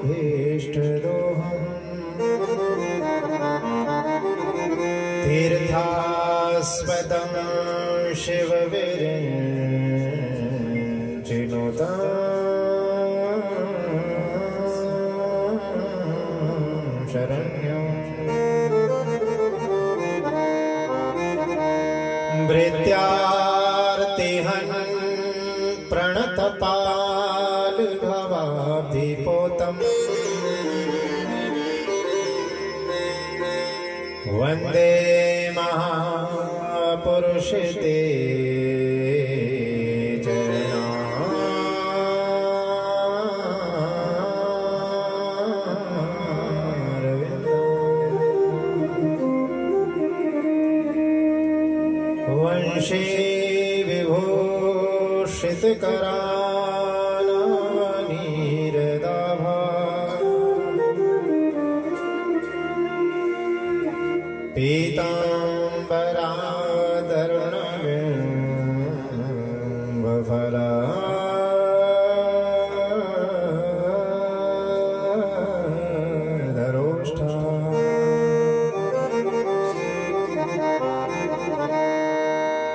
भीष्टदोहम् तीर्थास्पदं शिवविरञ्चिनुतं शरण्यम् भृत्यार्तिहन् प्रणतपालभवाब्धिपोतम् वन्दे महापुरुषे ते वंशे विभूषितकरालनीरदाभा पीताम्बरादरुणबिम्बफला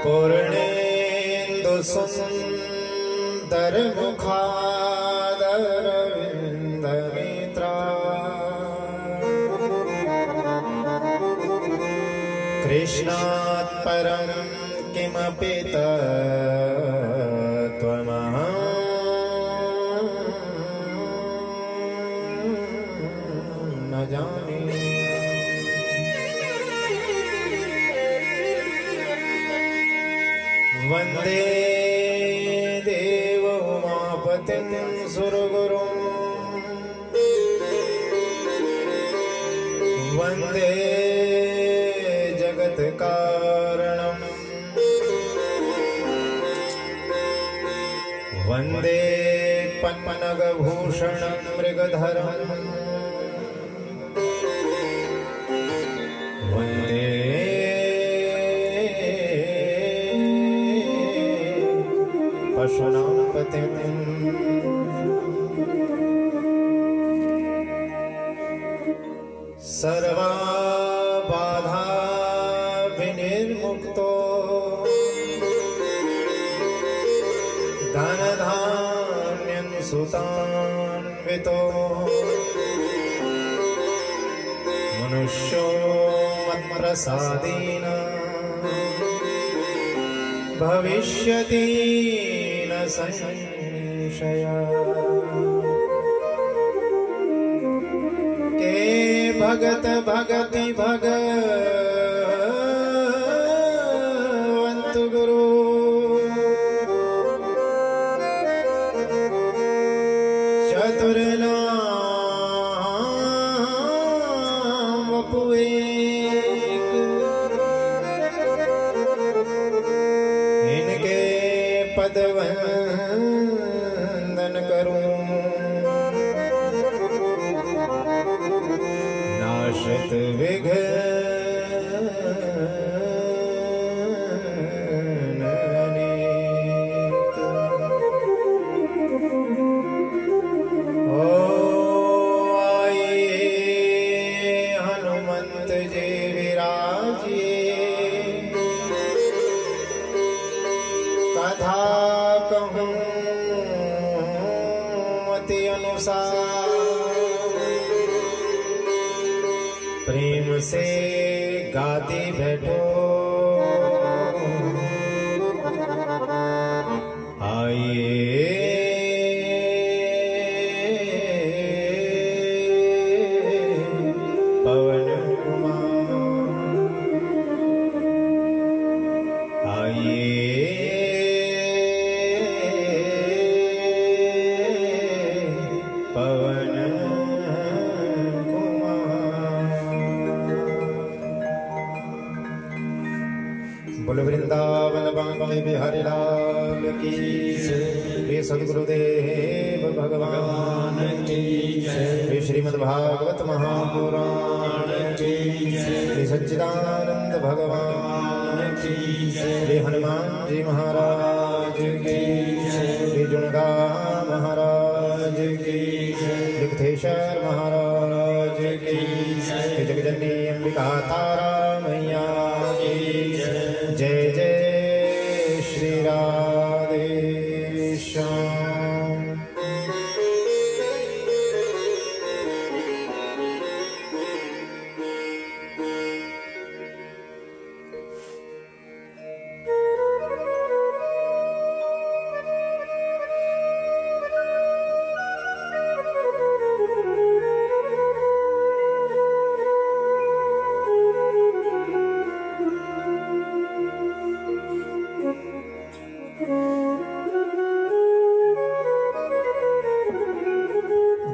पूर्णेन्दुसुन्दरमुखादरविन्दनेत्रा कृष्णात् परं किमपि तत्त्वमहं न जाने। वन्दे देवोमापतिं सुरगुरुं वन्दे जगत्कारणम् वन्दे पन्मनगभूषणं मृगधरम् वन्दे पशूनां पतिम् सर्वबाधा विनिर्मुक्तो धनधान्यं सुतान्वितो मनुष्यो मत्प्रसादेन भविष्यति न संशयः। के भगत भगति भगवंत गुरु चतुर्नाम वपुएक इनके पद वंदन करूं नाशत विघ्न अनेक। ओ आए हनुमंत जी विराजिए कथा कहूँ अति अनुसार प्रेम से गाते बैठो आइए पवन कुमार आइए पवन बोलो वृंदावन बांके बिहारी लाल की जय। सद्गुरुदेव भगवान की जय। श्रीमद् भागवत महापुराण की जय। सच्चिदानंद भगवान की जय। हनुमान जी महाराज की जय। जुनगा महाराज की जय। सिद्धेश्वर महाराज की जय। जगजननी अंबिका तारा मैया की जय। जय जय श्री राधे श्याम।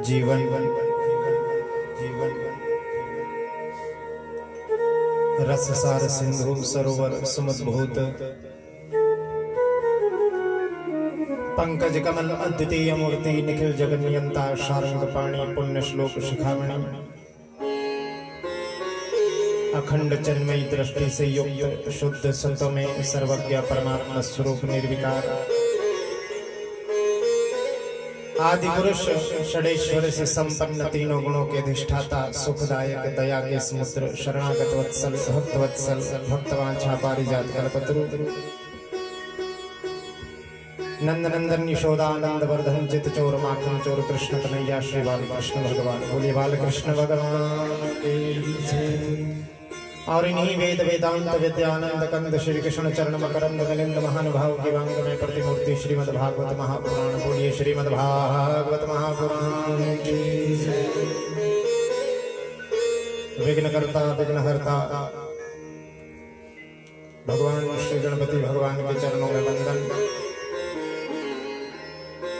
जीवन रस सार सिंधु सरोवर सुमद्भूत पंकज कमल अद्वितीय मूर्ति निखिल जगन्नियंता शारंग पाणी पुण्य श्लोक शिखामणि अखंड चिन्मयी दृष्टि से युक्त शुद्ध सत्व में सर्वज्ञ परमात्मा स्वरूप निर्विकार आदि पुरुष षडेश्वर से संपन्न तीनों गुणों के अधिष्ठाता सुखदायक दया के समुद्र शरणागत वत्सल भक्त वत्सल भक्तवांछा पारिजात कल्पतरु नंद नंदन यशोदानंद वर्धन चित चोर माखन चोर कृष्ण कन्हैया श्री बाल कृष्ण भगवान। बोलिए बाल कृष्ण भगवान की। और इन्हीं वेद वेदांत विद्यानंद कंद श्री कृष्ण चरण मकरंद मिलिंद महानुभाव की वांग में प्रतिमूर्ति श्रीमद् भागवत महापुराण। बोलिए श्रीमद् भागवत महापुराण की। विघ्नकर्ता विघ्नहर्ता भगवान श्री गणपति भगवान के चरणों में वंदन।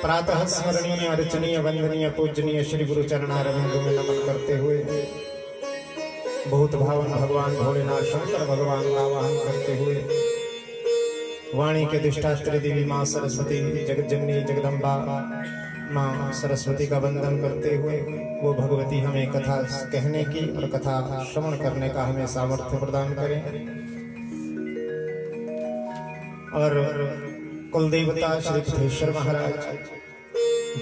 प्रातः स्मरणीय अर्चनीय वंदनीय पूजनीय श्री गुरु चरणारविंदों में नमन करते हुए बहुत भावन भगवान भोलेनाथ शंकर भगवान का आवाहन करते हुए वाणी के अधिष्ठात्री देवी माँ सरस्वती जगज्जननी जगदम्बा माँ सरस्वती का वंदन करते हुए वो भगवती हमें कथा कहने की और कथा श्रवण करने का हमें सामर्थ्य प्रदान करें। और कुल देवता श्री सिद्धेश्वर महाराज,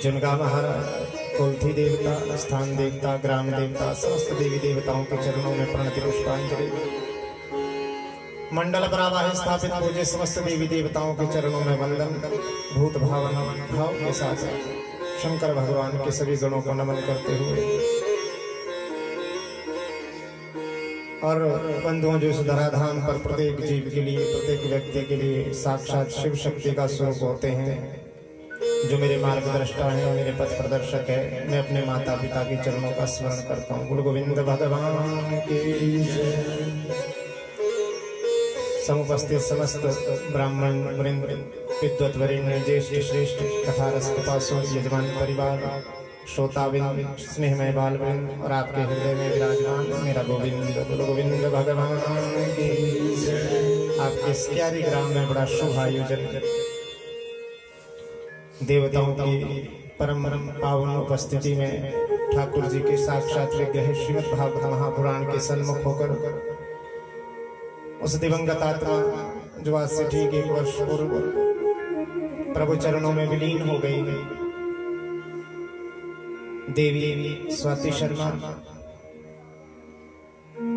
जुनगा महाराज, कुलथी देवता, स्थान देवता, ग्राम देवता, समस्त देवी देवताओं के चरणों में प्रणति पुष्पांजलि। मंडल प्रवाह स्थापित पूजे समस्त देवी देवताओं के चरणों में वंदन। भूत भावन भाव के साथ शंकर भगवान के सभी गणों को नमन करते हुए और बंधुओं जो इस धराधाम पर प्रत्येक जीव के लिए प्रत्येक व्यक्ति के लिए साक्षात शिव शक्ति का स्वरूप होते हैं, जो मेरे मार्गदृष्टा हैं, मेरे पथ प्रदर्शक है, मैं अपने माता पिता के चरणों का स्मरण करता हूँ। गुरु गोविंद भगवान की समुपस्थित समस्त ब्राह्मण वृंद विद्वत वरिण्य ज्येष्ठ श्रेष्ठ कथा रस पासों यजमान परिवार श्रोताविंद स्नेहमय बाल वृंद और आपके हृदय में विराजमान मेरा गोविंद गुरु गोविंद भगवान की। आपके इस क्यारी ग्राम में बड़ा शुभ आयोजन देवताओं की परम पावन उपस्थिति में ठाकुर जी के साक्षात विग्रह श्रीमद् भागवत महापुराण के सन्मुख होकर उस दिवंगत आत्मा जो आज से ठीक 1 वर्ष पूर्व प्रभु चरणों में विलीन हो गई देवी स्वाति शर्मा,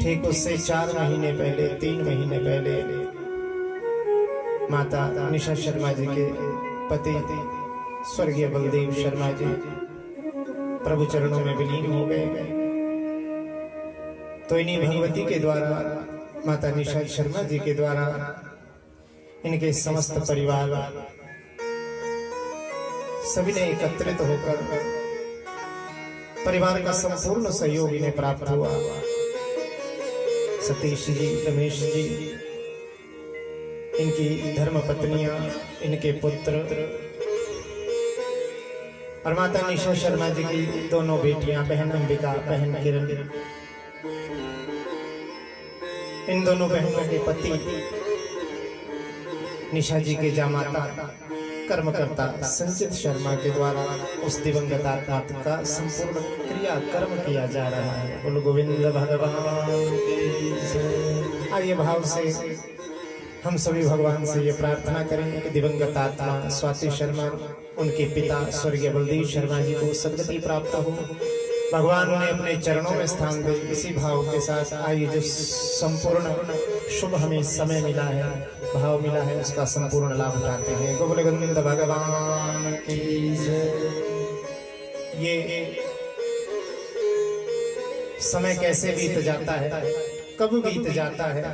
ठीक उससे 4 महीने पहले 3 महीने पहले माता निशा शर्मा जी के पति स्वर्गीय बलदेव शर्मा जी प्रभु चरणों में विलीन हो गए। तो इन्हीं भगवती के द्वारा माता निशा शर्मा जी के द्वारा इनके समस्त परिवार सभी ने एकत्रित होकर परिवार का संपूर्ण सहयोग इन्हें प्राप्त हुआ। सतीश जी, रमेश जी, इनकी धर्मपत्नियां, इनके पुत्र और माता निशा शर्मा जी की दोनों बेटियां, बहन अंबिका, बहन किरण, इन दोनों बहनों के पति निशा जी के जामाता कर्मकर्ता संचित शर्मा के द्वारा उस दिवंगत आत्मा का संपूर्ण क्रिया कर्म किया जा रहा है। बोलो गोविंद भगवान की। आइए भाव से हम सभी भगवान से ये प्रार्थना करें कि दिवंगत आत्मा स्वाति शर्मा, उनके पिता स्वर्गीय बलदेव शर्मा जी को सद्गति प्राप्त हो, भगवान ने अपने चरणों में स्थान दे। इसी भाव के साथ आइए जो संपूर्ण शुभ हमें समय मिला है, भाव मिला है, उसका संपूर्ण लाभ उठाते हैं। गोविंद भगवान की जय। ये समय कैसे बीत जाता है, कब बीत जाता है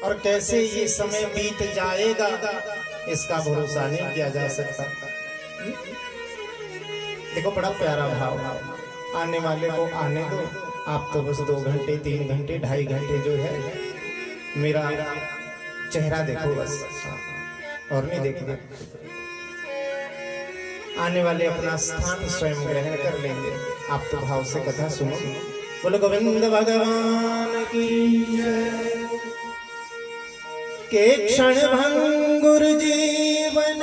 और कैसे ये समय बीत जाएगा, इसका भरोसा नहीं किया जा सकता। देखो बड़ा प्यारा भाव, आने वाले को आने दो, आप तो बस 2 घंटे 3 घंटे 2.5 घंटे जो है मेरा चेहरा देखो बस, और नहीं देखना। आने वाले अपना स्थान स्वयं ग्रहण कर लेंगे। आप तो भाव से कथा सुनो। बोलो गोविंद भगवान की जय। के क्षण भंगुर जीवन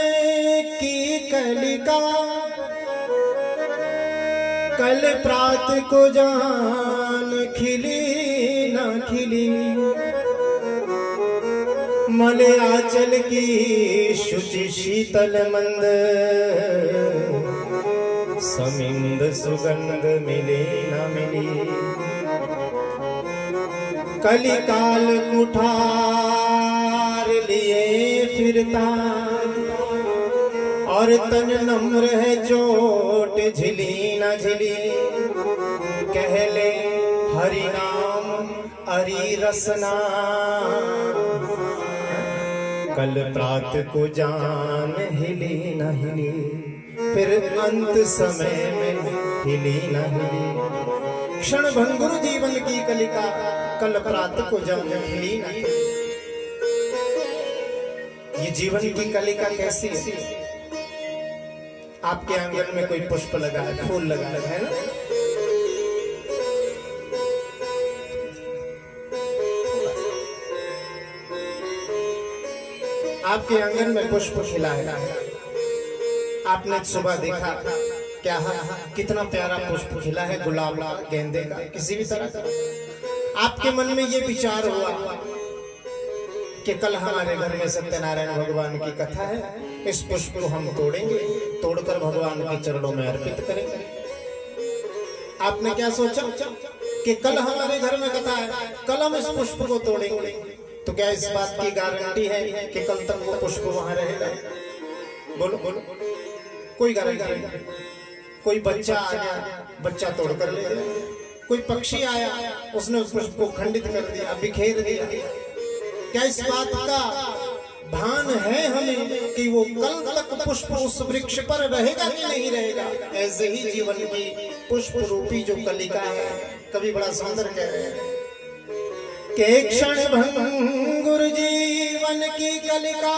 की कलिका, कल प्रात को जान खिली न खिली, मले आंचल की शुचि शीतल मंद, समिंद सुगंध मिले न मिली। कलिकाल कुठार लिए फिरता, और तन नम्र है चोट झिली न झिली। कह ले हरि नाम हरि रसना, कल प्रात को जान हिली न हिली, फिर अंत समय में हिली न हिली। क्षण भंगुर जीवन की कलिका, कल प्रात को जान हिली न हिली। ये जीवन की कलिका कैसी है? आपके आंगन में कोई पुष्प लगा है, फूल लगा है ना, आपके आंगन में पुष्प खिला है, आपने सुबह देखा क्या कितना प्यारा पुष्प खिला है, गुलाब का, गेंदे का, किसी भी तरह का। आपके मन में ये विचार हुआ कि कल हमारे घर में सत्यनारायण भगवान की कथा है, इस पुष्प को हम तोड़ेंगे, तोड़कर भगवान के चरणों में अर्पित करेंगे। आपने क्या सोचा कि कल हमारे घर में कथा है, कल हम इस पुष्प को तोड़ेंगे, तो क्या इस बात की गारंटी है कि कल तक वो पुष्प वहां रहेगा? बोलो बोलो, कोई गारंटी नहीं। कोई बच्चा आया, बच्चा तोड़कर ले गया, कोई पक्षी आया, उसने उस पुष्प को खंडित कर दिया, बिखेर दिया। क्या इस बात का भान है हमें कि वो कल तक पुष्प उस वृक्ष पर रहेगा कि नहीं रहेगा? ऐसे ही जीवन की पुष्प रूपी जो कलिका है, कभी बड़ा सुंदर कह रहे हैं के क्षण भंगुर जीवन की कलिका,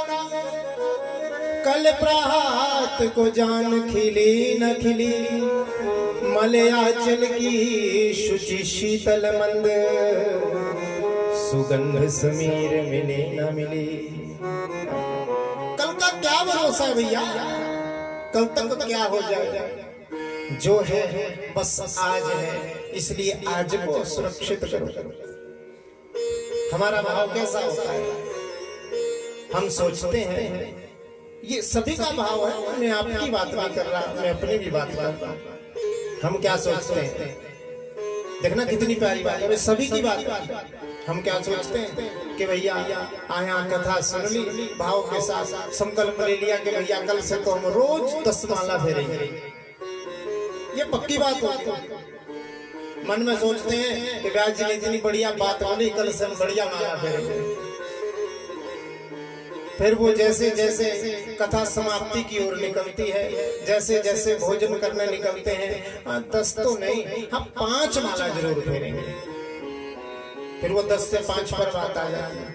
कल प्रात को जान खिली न खिली, मले आंचल की शुचि शीतल मंद, सुगंध समीर मिले न मिली। कल का क्या भरोसा भैया, कल तक क्या हो जाए? जो है बस आज है, इसलिए आज को सुरक्षित करो। हमारा भाव कैसा होता है? हम सोचते हैं, ये सभी का भाव है, मैं आपकी बात नहीं कर रहा, मैं अपनी भी बात कर रहा हूं। हम क्या सोचते हैं? देखना कितनी प्यारी बात है, सभी की बात है। हम क्या सोचते हैं कि भैया आया कथा सुन ली, भाव के साथ संकल्प ले लिया कि भैया कल से तो हम रोज 10 माला फेरेंगे। ये पक्की बात होती है। मन में सोचते हैं कि व्यास जी ने इतनी बढ़िया बात बोली, कल से हम बढ़िया माला फेरेंगे। फिर वो जैसे जैसे कथा समाप्ति की ओर निकलती है, जैसे जैसे भोजन करने निकलते हैं, 10 तो नहीं, हम 5 माला जरूर फेरेंगे। फिर वो 10 से 5 पर बात आ जाती है।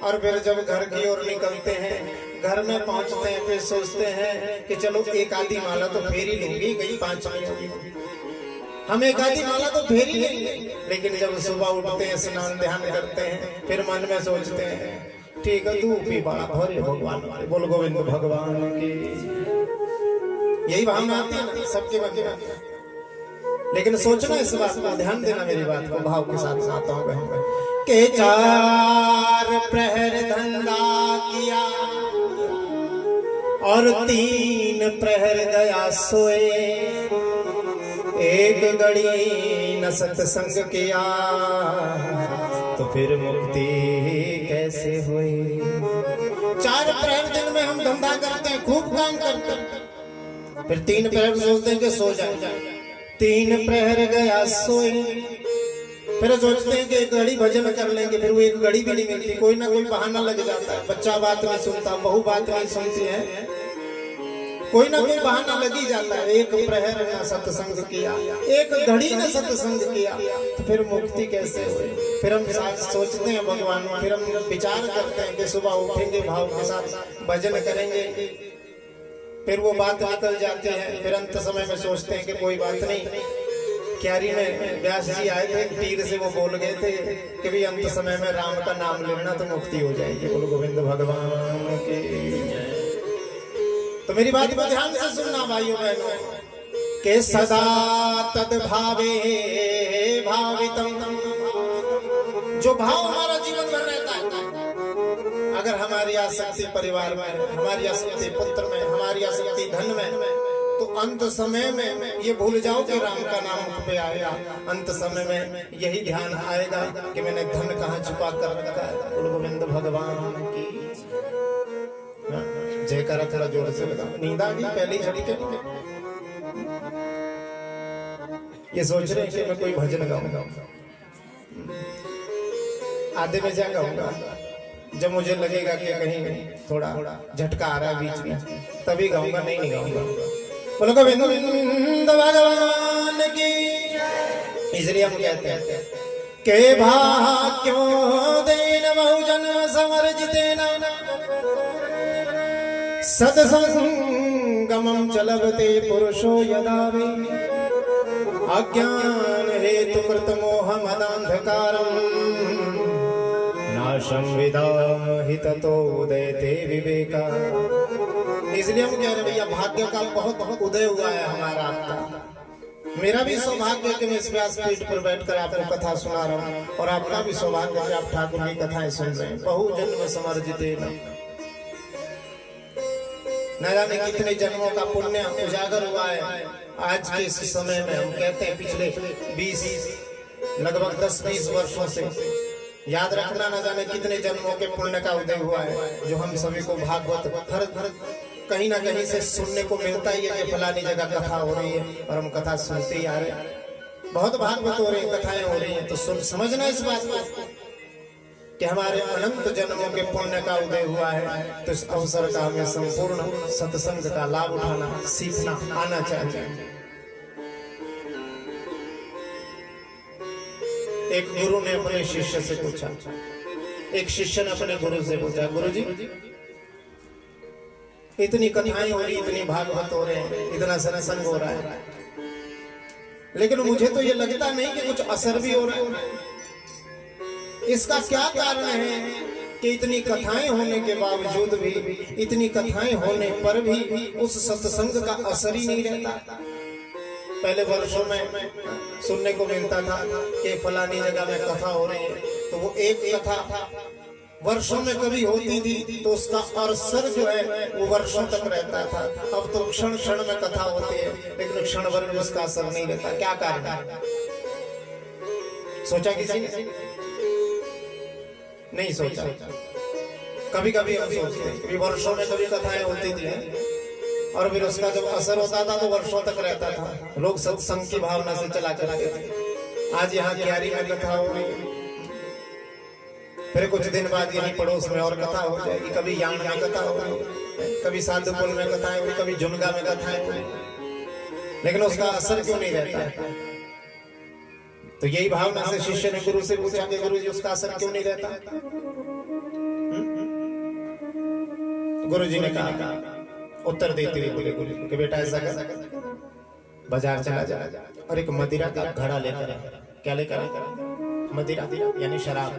और फिर जब घर की ओर निकलते हैं, घर में पहुंचते हैं, फिर सोचते हैं कि चलो एक आधी माला तो फेर ही लूंगी, कहीं 5 नहीं होगी, हम एक आधी माला तो फेर ही लेंगे। लेकिन जब सुबह उठते हैं, स्नान ध्यान करते हैं, फिर मन में सोचते हैं ठीक है धूप ही बड़ा भरे भगवान, बोल गोविंद भगवान की। यही भावना आती है ना सबके मन में। लेकिन सोचना इस बात का, ध्यान देना मेरी बात को, भाव के साथ आता हूँ बहन के 4 प्रहर धंधा किया और 3 प्रहर गया सोए, एक घड़ी न सत्संग किया तो फिर मुक्ति कैसे हुई। 4 प्रहर दिन में हम धंधा करते हैं, खूब काम करते हैं, फिर 3 प्रहर सोचते हैं कि सो जाए, 3 प्रहर गया सोई, फिर सोचते हैं कि एक घड़ी भजन कर लेंगे, फिर वो एक घड़ी भी नहीं मिलती, कोई ना कोई बहाना लग जाता है। बच्चा बात नहीं सुनता, बहू बात नहीं सुनती है, कोई ना कोई बहाना लग ही जाता है। एक प्रहर न सत्संग किया, एक घड़ी न सत्संग किया तो फिर मुक्ति कैसे हुई। फिर हम सोचते हैं भगवान, फिर हम विचार करते हैं कि सुबह उठेंगे भाव के साथ भजन करेंगे, फिर वो बात निकल जाती है। फिर अंत समय में सोचते हैं कि कोई बात नहीं। क्यारी में व्यास जी आए थे, तीर से वो बोल गए थे कि भी अंत समय में राम का नाम लेना तो मुक्ति हो जाएगी। बोलो गोविंद भगवान की। तो मेरी बात को ध्यान से सुनना भाइयों बहनों, के सदा तद भावे भावितम, जो भाव हमारा जीवन भर रहता है। अगर हमारी आसक्ति परिवार में, हमारी आसक्ति पुत्र में, हमारी आसक्ति धन में, तो अंत समय में ये भूल जाओ कि राम का नाम मुख पे आएगा। अंत समय में यही ध्यान आएगा कि मैंने धन कहाँ छुपा कर रखा है। बोलो गोविंद भगवान की जयकारा थोड़ा जोर से लगा। नींद आ गई पहली झड़ी के। ये सोच रहे हैं कि मैं कोई भजन गाऊंगा, आधे में जा गाऊंगा, जब मुझे लगेगा कि कहीं थोड़ा झटका आ रहा है बीच में तभी गाऊंगा, नहीं गाऊंगा। बोलो गोविंद भगवान की। इसलिए हम कहते हैं के भाग्यों देन बहुजन समर्जितेन सत्संगमं चलते पुरुषो यदा वे अज्ञान हेतु कृत मोह मदांधकारम नाशं विदाहि ततो उदयते विवेका। इसलिए हम कह रहे भैया भाग्य का बहुत उदय हुआ है हमारा आपका। मेरा भी सौभाग्य है कि मैं इस व्यासपीठ पर बैठकर आपको कथा सुना रहा हूँ, और आपका भी सौभाग्य है कि आप ठाकुर की कथाएं सुन रहे हैं। बहुजन्म समर्जितेन, न जाने कितने जन्मों का पुण्य उजागर हुआ है आज के इस समय में। हम कहते हैं पिछले 20 लगभग 10-20 वर्षों से, याद रखना, न जाने कितने जन्मों के पुण्य का उदय हुआ है, जो हम सभी को भागवत हर कहीं ना कहीं से सुनने को मिलता ही है कि फलानी जगह कथा हो रही है, और हम कथा सुनते ही आ रहे हैं। बहुत भागवत हो रही है, कथाएं हो रही हैं, तो समझना इस बात को कि हमारे अनंत जन्मों के पुण्य का उदय हुआ है। तो इस अवसर का हमें संपूर्ण सत्संग का लाभ उठाना, सीखना आना चाहिए। एक गुरु ने अपने शिष्य से पूछा, एक शिष्य ने अपने गुरु से पूछा, गुरुजी इतनी कथाएं हो रही, इतनी भागवत हो रहे हैं, इतना सत्संग हो रहा है, लेकिन मुझे तो ये लगता नहीं कि कुछ असर भी हो रहा है। इसका क्या कारण है कि इतनी कथाएं होने के बावजूद भी, इतनी कथाएं होने पर भी उस सत्संग का असर ही नहीं रहता। पहले वर्षों में सुनने को मिलता था कि फलानी जगह में कथा हो रही है, तो वो एक कथा वर्षों में कभी होती थी तो उसका असर जो है वो वर्षों तक रहता था। अब तो क्षण क्षण में कथा होती है, लेकिन क्षण भर में उसका असर नहीं रहता। क्या कारण है? सोचा किसी ने? नहीं सोचा। कभी कभी हम सोचते हैं कि वर्षों में कभी कथाएं होती थी, और फिर उसका जब असर होता था तो वर्षों तक रहता था। लोग सत्संग की भावना से चला करते थे। आज यहाँ क्यारी में कथा हो रही है, फिर कुछ दिन बाद यहीं पड़ोस में और कथा हो जाएगी। कभी यांग में कथा हो रही है, कभी साधुपुर में कथाएं हो रही, कभी जुनगा में कथाएं हो रही, लेकिन उसका असर क्यों नहीं रहता है? तो यही भावना से शिष्य ने गुरु से पूछा कि गुरु जी उसका असर क्यों नहीं रहता? गुरु जी ने कहा, उत्तर देते हुए बोले गुरु कि बेटा ऐसा कर, बाजार चला जा और एक मदिरा का घड़ा लेकर आ। क्या लेकर आ? मदिरा यानी शराब।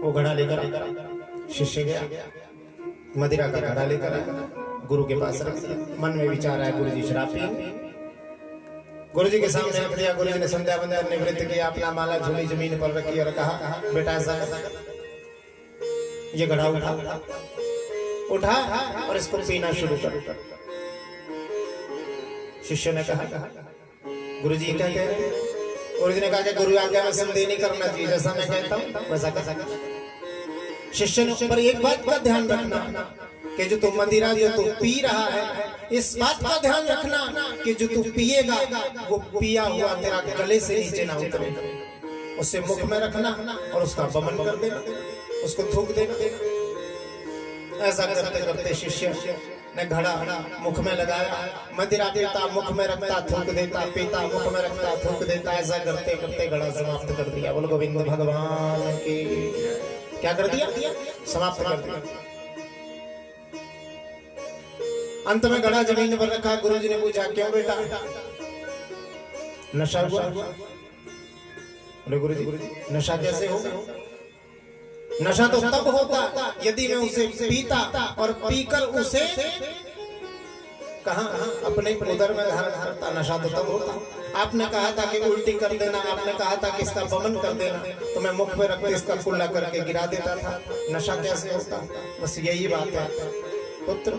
वो घड़ा लेकर आ। शिष्य गया, मदिरा का घड़ा लेकर आया, गुरु के पास रख दिया। मन में विचार आया गुरु जी शराब पिएंगे। गुरु जी के सामने रख दिया। गुरु जी ने संध्या बंदन निवृत्त किया, अपना माला झोली जमीन पर रखी और कहा, बेटा ऐसा कर, ये घड़ा उठा और इसको पीना शुरू कर। शिष्य ने कहा गुरुजी क्या कह रहे हैं? गुरुजी ने कहा कि गुरु आज्ञा में संदेह नहीं करना चाहिए, जैसा मैं कहता हूँ वैसा कर। शिष्य ने पर एक बात का ध्यान रखना कि जो तू मदिरा जो तू पी रहा है, इस बात का ध्यान रखना कि जो तू पिएगा वो पिया हुआ तेरा गले से नीचे ना उतरे। उसे मुख में रखना और उसका वमन कर देना, उसको थूक देना। ऐसा करते करते शिष्य ने घड़ा मुख में लगाया, मदिरा पीता मुख में रखता थूक देता, पीता मुख में रखता थूक देता। ऐसा करते करते घड़ा समाप्त कर दिया। बोलो गोविंद भगवान की। क्या कर दिया? समाप्त कर दिया। अंत में घड़ा जमीन पर रखा। गुरुजी ने पूछा क्यों बेटा, नशा हुआ? बोले गुरुजी नशा कैसे होगा? नशा तो तब होता यदि मैं उसे पीता और पीकर उसे कहां अपने उदर में धारण करता। नशा तो तब होता। आपने कहा था कि उल्टी कर देना, आपने कहा था कि इसका वमन कर देना, तो मैं मुख में रखते इसका कुल्ला करके गिरा देता था। नशा कैसे होता? बस यही बात है पुत्र,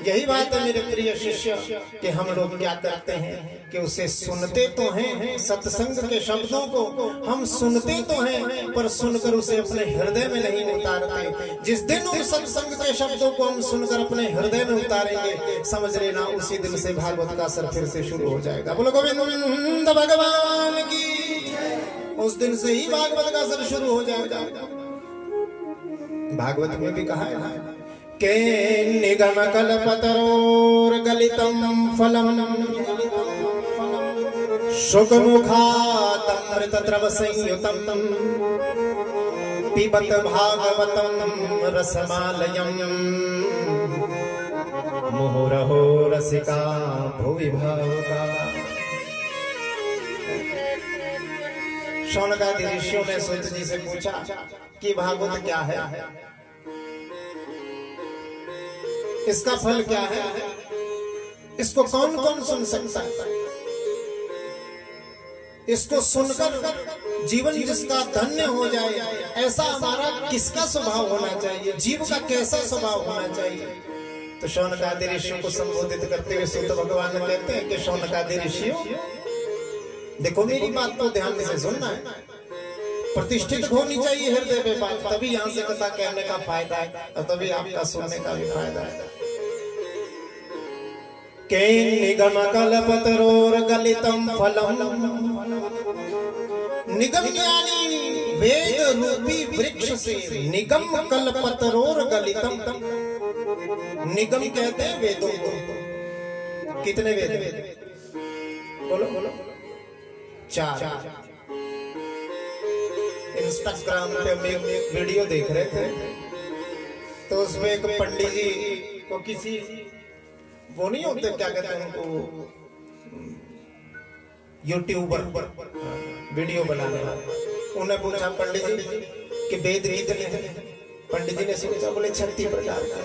यही बात है मेरे प्रिय शिष्य कि हम लोग क्या करते हैं कि उसे सुनते तो हैं, सत्संग के शब्दों को हम सुनते तो हैं, पर सुनकर उसे अपने हृदय में नहीं उतारते। जिस दिन उस सत्संग के शब्दों को हम सुनकर अपने हृदय में उतारेंगे, समझ लेना उसी दिन से भागवत का असर फिर से शुरू हो जाएगा। बोलो गोविंद भगवान की। उस दिन से ही भागवत का असर शुरू हो जाएगा। भागवत में भी कहा है ना के निगम कल्पतरोर गलितम फलम शुकमुखातमृत द्रव संयुतम पिबत भागवतम रसमालयम मुहुरहो रसिका भुवि भावुका। शौनकादि ऋषियों ने सूत जी से पूछा कि भागवत क्या है, इसका फल क्या है, इसको कौन कौन सुन सकता है, इसको सुनकर जीवन जिसका धन्य हो जाए, ऐसा हमारा किसका स्वभाव होना चाहिए, जीव का कैसा स्वभाव होना चाहिए। तो शौनकादि ऋषियों को संबोधित करते हुए सूत भगवान कहते हैं कि शौनकादि ऋषियों देखो, मेरी बात को ध्यान से सुनना है, प्रतिष्ठित होनी चाहिए हृदय में बात, तभी यहाँ से कथा कहने का फायदा है और तभी आपका सुनने का भी फायदा है। के निगम कल्पतरोर गलितम फलम, निगम यानी वेद रूपी वृक्ष से, निगम कल्पतरोर गलितम। निगम कहते हैं वेदों को। कितने वेद? बोलो बोलो। 4। इंस्टाग्राम पे हम एक वीडियो देख रहे थे, तो उसमें एक पंडित जी को किसी वो नहीं होते क्या कहते हैं उनको, यूट्यूबर वीडियो बनाने वाले, उन्हें पूछा पंडित जी कि वेद कितने हैं? पंडित जी ने सोचा, बोले 36 प्रकार का।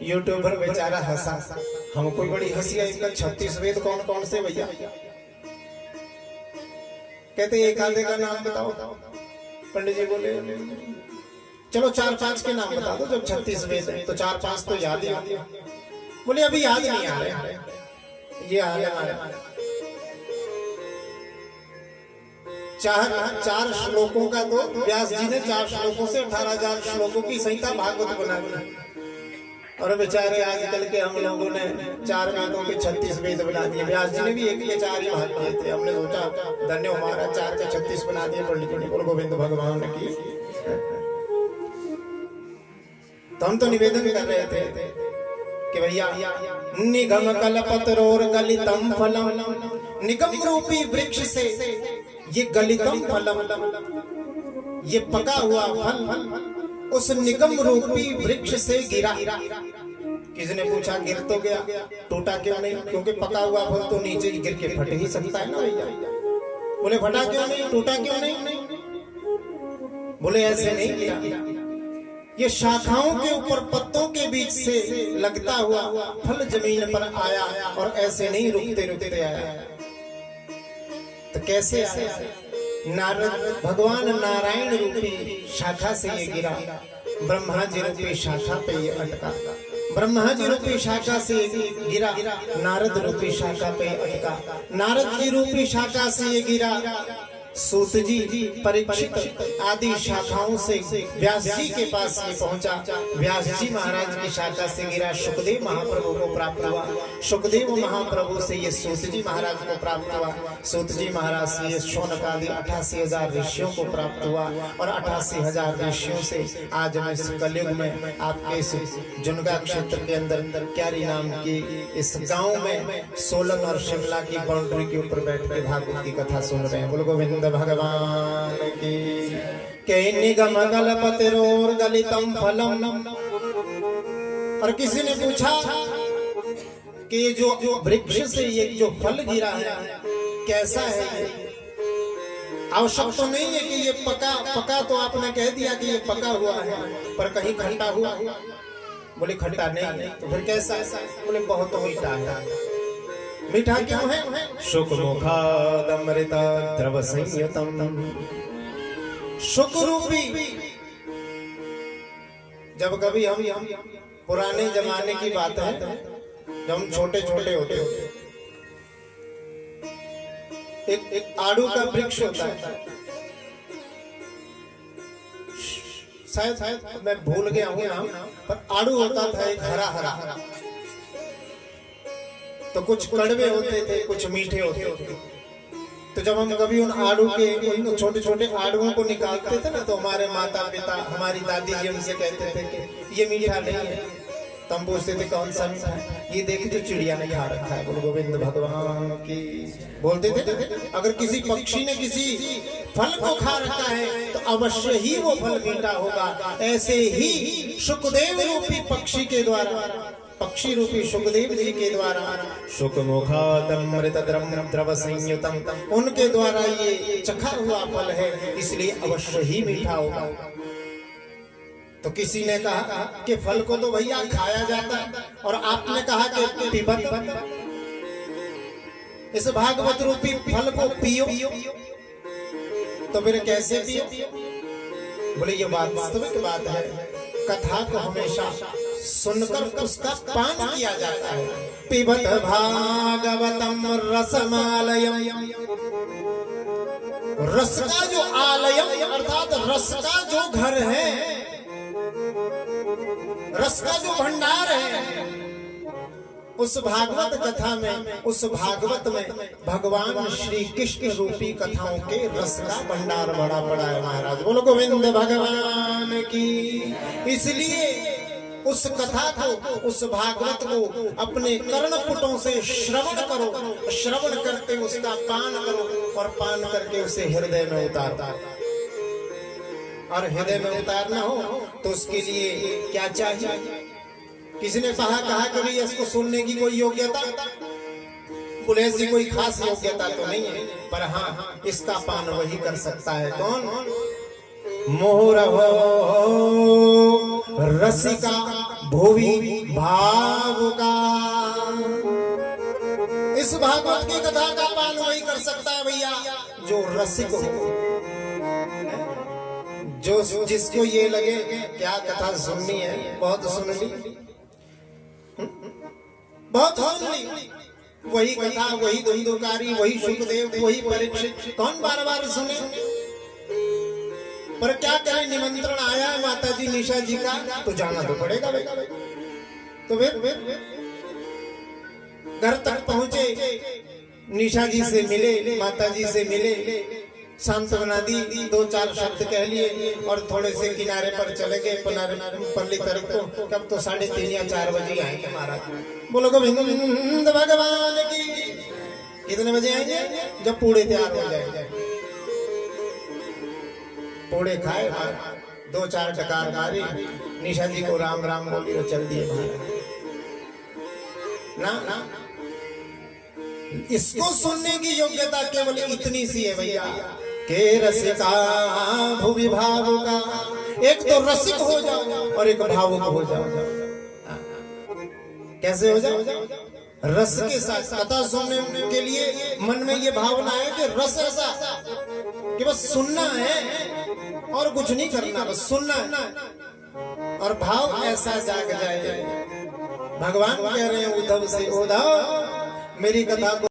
यूट्यूबर बेचारा हंसा, हमको बड़ी हंसी आई, 36 वेद कौन कौन से भैया? कहते एक आधे का नाम बताओ। पंडित जी बोले चलो 4-5 के नाम बता दो, जब 36 वेद है तो 4-5 तो याद ही आते। बोले अभी याद नहीं आ रहे, ये हाल है। 4 श्लोकों का तो व्यास जी ने 4 श्लोकों से 18,000 श्लोकों की संहिता भागवत बना दी, और बेचारे आजकल के हम लोगों ने 4 वेदों के 36 वेद बना दिए। व्यास जी ने भी 1 के 4 ही भाग किए थे। हमने सोचा धन्य हमारा 4 के 36 बना दिए पंडित जी ने। बोलो गोविंद भगवान की। तो हम तो निवेदन कर रहे थे कि भैया निगम कल्पतरोर गलितम फलम, निगम रूपी वृक्ष से ये गलितम फलम, ये पका हुआ फल उस निगम रूपी वृक्ष से गिरा। किसी ने पूछा गिर तो गया, टूटा क्यों नहीं? क्योंकि पका हुआ फल तो नीचे गिर के फट ही सकता है ना भैया। बोले फटा क्यों नहीं, टूटा क्यों नहीं? बोले ऐसे नहीं गिरा, ये शाखाओं के ऊपर पत्तों के बीच से लगता हुआ फल जमीन पर आया और ऐसे नहीं रुकते रुकते आया। तो कैसे आया? नारद भगवान नारायण रूपी शाखा से ये गिरा, ब्रह्मा जी रूपी शाखा पे ये अटका। ब्रह्मा जी रूपी शाखा से गिरा, नारद रूपी शाखा पे अटका, नारद जी रूपी शाखा से ये गिरा, सूत जी परीक्षित आदि शाखाओं से व्यास जी के पास ये पहुंचा, व्यास जी महाराज की शाखा से गिरा, सुखदेव महाप्रभु को प्राप्त हुआ, सुखदेव महाप्रभु से ये सूत जी महाराज को प्राप्त हुआ, सूत जी महाराज से ये शौनक आदि 88,000 ऋषियों को प्राप्त हुआ, और 88,000 ऋषियों से आज मैं इस कलयुग में आपके इस जुनगा क्षेत्र के अंदर क्यारी नाम की इस गांव में सोलन और शिमला की बाउंड्री के ऊपर बैठ के भागवत की कथा सुन रहे हैं। बोलो गोविंद भगवान की। के निगम कल्पतरोर गलितम फलम। और किसी ने पूछा कि जो वृक्ष से ये जो फल गिरा है कैसा है ये? आवश्यक तो नहीं है कि ये पका तो आपने कह दिया कि ये पका हुआ है, पर कहीं खट्टा हुआ? बोले खट्टा नहीं, तो फिर कैसा है? बोले बहुत मीठा है। मीठा क्यों है? शुक मुखादमृत द्रव संयुतम। शुक रूपी, जब कभी हम पुराने जमाने की बात है, जब हम छोटे छोटे होते एक आड़ू का वृक्ष होता है, शायद मैं भूल गया हूं नाम, पर आड़ू होता था एक हरा हरा, तो कुछ कड़वे होते थे कुछ मीठे होते थे। तो जब हम कभी उन आड़ू के उन छोटे छोटे आड़ुओं को निकालते थे ना, तो हमारे माता पिता हमारी दादी जी हमसे कहते थे कि ये मीठा नहीं है। तो हम पूछते थे कौन सा मीठा है? ये देख जो चिड़िया ने खा रखा है। बोलो गोविंद भगवान की। बोलते थे अगर किसी पक्षी ने किसी फल को खा रखा है तो अवश्य ही वो फल मीठा होगा। ऐसे ही सुखदेव रूपी पक्षी के द्वारा, पक्षी रूपी सुखदेव जी के द्वारा शुक मुखादमृत द्रव संयुतम, उनके द्वारा ये चखा हुआ फल है, इसलिए अवश्य ही मीठा होगा। तो किसी ने कहा कि फल को तो भैया खाया जाता है, और आपने कहा कि पीबत, इस भागवत रूपी फल को पियो, तो फिर कैसे पियो? बोले ये बात वास्तविक बात है। कथा को हमेशा सुनकर उसका पान किया जाता है। पिबत भागवतम रसमालयम, रस का जो आलयम अर्थात रस का जो घर है, रस का जो भंडार है, उस भागवत कथा में, उस भागवत में भगवान श्री कृष्ण रूपी कथाओं के रस का भंडार बड़ा पड़ा है महाराज। बोलो गोविंद भगवान की। इसलिए उस कथा को, उस भागवत को अपने कर्णपुटों से श्रवण करो, श्रवण करके उसका पान करो, और पान करके उसे हृदय में उतारो। और हृदय में उतारना हो तो उसके लिए क्या चाहिए? किसी ने कहा कभी इसको सुनने की कोई योग्यता? बोले ऐसी कोई खास योग्यता तो नहीं है, पर हाँ इसका पान वही कर सकता है। कौन? मोर रसिका भुवि भावुका। इस भागवत की कथा का पान वही कर सकता है भैया जो रसिक हो, जो जिसको ये लगे क्या कथा सुननी है, बहुत सुन ली, बहुत सुन ली, वही कथा, वही धुंधुकारी, वही सुखदेव, वही परीक्षित, कौन बार बार सुने? पर क्या करें, निमंत्रण आया है माता जी निशा जी का, तो जाना तो पड़ेगा भाई। तो फिर घर तक पहुंचे, निशा जी से मिले, माता जी से मिले, सांत्वना दी, 2-4 शब्द कह लिए, और थोड़े से किनारे पर चले गए पल्ली तरफ को। कब तो 3:30 या 4 बजे आएंगे महाराज। बोलो गोविंद भगवान की। कितने बजे आएंगे? जब पूड़े तैयार हो जाएंगे। पूड़े खाए, 2-4 डकार मारी, निशा जी को राम राम बोली और चल दिए महाराज। ना इसको सुनने की योग्यता केवल इतनी सी है भैया, के रसिका भुवि भावुका। एक तो रसिक हो जाओ और एक भावुक हो जाओ। कैसे हो जाओ? रस के साथ कथा सुनने के लिए मन में ये भावना है कि रस ऐसा कि बस सुनना है और कुछ नहीं करना, बस सुनना है, और भाव ऐसा जाग जाए भगवान कह रहे हैं उद्धव से, उद्धव मेरी कथा को